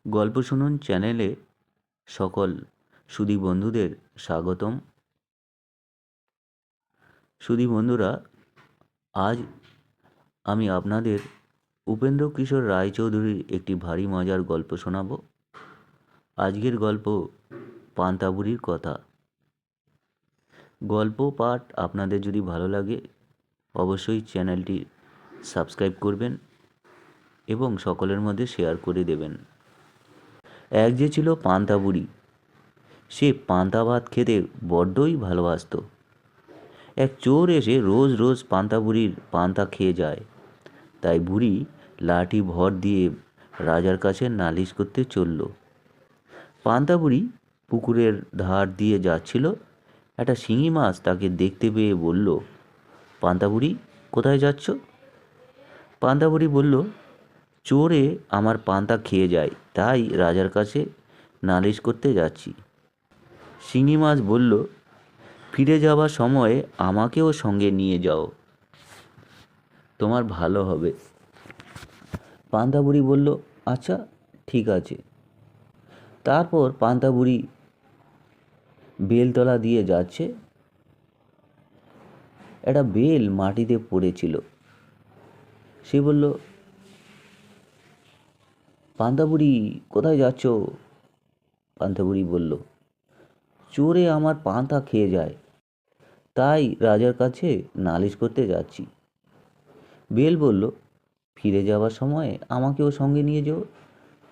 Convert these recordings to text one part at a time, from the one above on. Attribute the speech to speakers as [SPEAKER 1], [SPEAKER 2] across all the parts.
[SPEAKER 1] গল্প শুনুন চ্যানেলে সকল সুধী বন্ধুদের স্বাগতম। সুধী বন্ধুরা, আজ আমি আপনাদের উপেন্দ্র কিশোর রায়চৌধুরীর একটি ভারী মজার গল্প শোনাব। আজকের গল্প পান্তা বুড়ির কথা। গল্প পাঠ আপনাদের যদি ভালো লাগে অবশ্যই চ্যানেলটি সাবস্ক্রাইব করবেন এবং সকলের মধ্যে শেয়ার করে দেবেন। এক যে ছিল পান্তা বুড়ি, সে পান্তা ভাত খেতে বড্ডই ভালোবাসত। এক চোর এসে রোজ রোজ পান্তা বুড়ির পান্তা খেয়ে যায়। তাই বুড়ি লাঠি ভর দিয়ে রাজার কাছে নালিশ করতে চলল। পান্তা বুড়ি পুকুরের ধার দিয়ে যাচ্ছিল। একটা শিঙি মাছ তাকে দেখতে পেয়ে বলল, পান্তা বুড়ি, কোথায় যাচ্ছ? পান্তা বুড়ি বলল, চোরে আমার পান্তা খেয়ে যায়, তাই রাজার কাছে নালিশ করতে যাচ্ছি। শিঙি মাছ বলল, ফিরে যাওয়ার সময় আমাকেও সঙ্গে নিয়ে যাও, তোমার ভালো হবে। পান্তা বুড়ি বলল, আচ্ছা ঠিক আছে। তারপর পান্তা বুড়ি বেলতলা দিয়ে যাচ্ছে। একটা বেল মাটিতে পড়েছিল। সে বলল, পান্তা বুড়ি, কোথায় যাচ্ছ? পান্তা বুড়ি বলল, চোরে আমার পান্তা খেয়ে যায়, তাই রাজার কাছে নালিশ করতে যাচ্ছি। বেল বলল, ফিরে যাওয়ার সময় আমাকেও সঙ্গে নিয়ে যেও,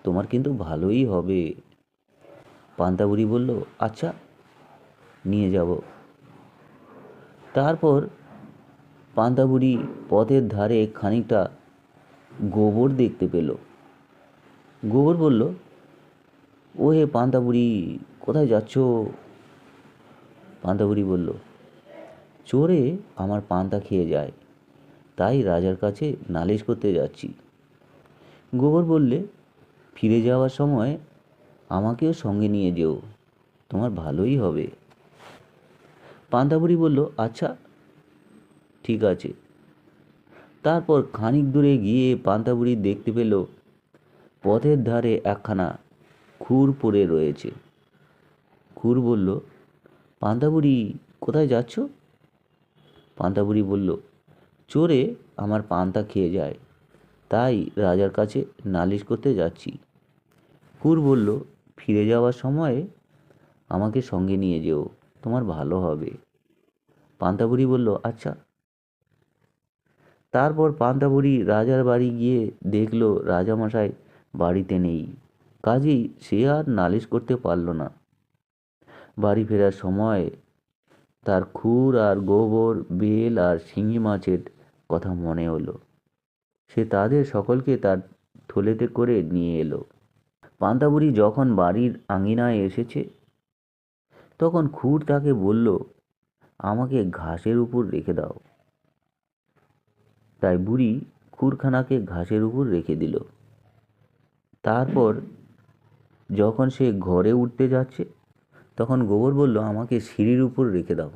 [SPEAKER 1] তোমার কিন্তু ভালোই হবে। পান্তা বুড়ি বলল, আচ্ছা নিয়ে যাব। তারপর পান্তা বুড়ি পথের ধারে খানিকটা গোবর দেখতে পেল। গোবর বলল, ও হে পান্তা বুড়ি, কোথায় যাচ্ছ? পান্তা বুড়ি বলল, চোরে আমার পান্তা খেয়ে যায়, তাই রাজার কাছে নালিশ করতে যাচ্ছি। গোবর বললে, ফিরে যাওয়ার সময় আমাকেও সঙ্গে নিয়ে যেও, তোমার ভালোই হবে। পান্তা বুড়ি বলল, আচ্ছা ঠিক আছে। তারপর খানিক দূরে গিয়ে পান্তা বুড়ি দেখতে পেল পথের ধারে একখানা খুর পড়ে রয়েছে। খুর বলল, পান্তা বুড়ি, কোথায় যাচ্ছ? পান্তা বুড়ি বলল, চোরে আমার পান্তা খেয়ে যায়, তাই রাজার কাছে নালিশ করতে যাচ্ছি। খুর বলল, ফিরে যাওয়ার সময় আমাকে সঙ্গে নিয়ে যেও, তোমার ভালো হবে। পান্তা বুড়ি বলল, আচ্ছা। তারপর পান্তা বুড়ি রাজার বাড়ি গিয়ে দেখল রাজামশাই বাড়িতে নেই। কাজেই সে আর নালিশ করতে পারল না। বাড়ি ফেরার সময় তার খুর আর গোবর, বেল আর শিঙি মাছের কথা মনে হলো। সে তাদের সকলকে তার থলেতে করে নিয়ে এলো। পান্তা বুড়ি যখন বাড়ির আঙিনায় এসেছে তখন খুর তাকে বলল, আমাকে ঘাসের উপর রেখে দাও। তাই বুড়ি খুরখানাকে ঘাসের উপর রেখে দিল। তারপর যখন সে ঘরে উঠতে যাচ্ছে তখন গোবর বলল, আমাকে সিঁড়ির উপর রেখে দাও।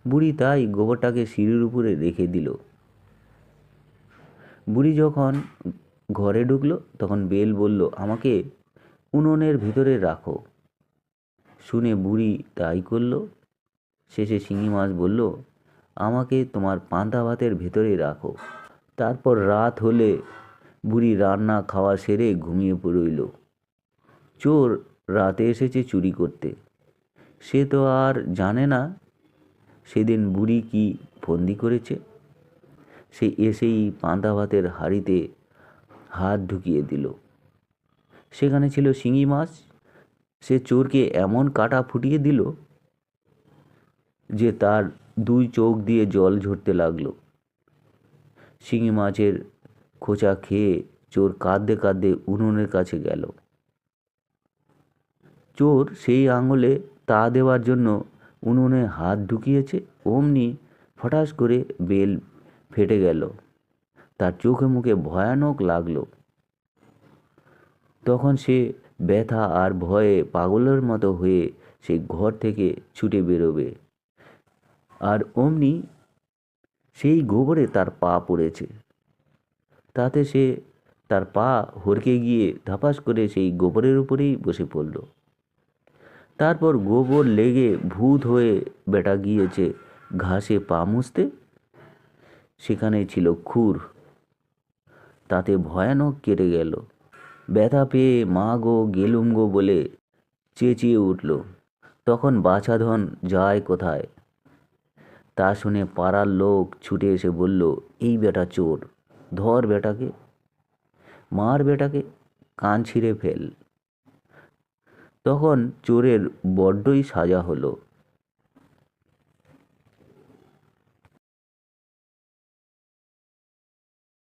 [SPEAKER 1] বুড়ি তাই গোবরটাকে সিঁড়ির উপরে রেখে দিল। বুড়ি যখন ঘরে ঢুকলো তখন বেল বলল, আমাকে উনুনের ভিতরে রাখো। শুনে বুড়ি তাই করলো। শেষে শিঙি মাছ বলল, আমাকে তোমার পান্তা ভাতের ভেতরে রাখো। তারপর রাত হলে বুড়ি রান্না খাওয়া সেরে ঘুমিয়ে পড়ল। চোর রাতে এসেছে চুরি করতে। সে তো আর জানে না সেদিন বুড়ি কি ফন্দি করেছে। সে এসেই পান্তা ভাতের হাঁড়িতে হাত ঢুকিয়ে দিল। সেখানে ছিল শিঙি মাছ। সে চোরকে এমন কাটা ফুটিয়ে দিল যে তার দুই চোখ দিয়ে জল ঝরতে লাগলো। শিঙি মাছের খোঁচা খেয়ে চোর কাঁদতে কাঁদতে উনুনের কাছে গেল। চোর সেই আঙুলে তা দেওয়ার জন্য উনুনে হাত ঢুকিয়েছে, অমনি ফটাস করে বেল ফেটে গেল। তার চোখে মুখে ভয়ানক লাগলো। তখন সে ব্যথা আর ভয়ে পাগলের মতো হয়ে সে ঘর থেকে ছুটে বেরোবে। আর অমনি সেই গোবরে তার পা পড়েছে। তাতে সে তার পা হড়কে গিয়ে ধাপাস করে সেই গোবরের উপরেই বসে পড়ল। তারপর গোবর লেগে ভূত হয়ে বেটা গিয়েছে ঘাসে পা মুছতে। সেখানে ছিল খুর, তাতে ভয়ানক কেটে গেল। ব্যথা পেয়ে মা গো গেলুম গো বলে চেঁচিয়ে উঠল। তখন বাছাধন যায় কোথায়? তা শুনে পাড়ার লোক ছুটে এসে বলল, এই বেটা চোর, ধর বেটাকে, মার বেটাকে, কান ছিঁড়ে ফেল। তখন চোরের বড্ডই সাজা হলো।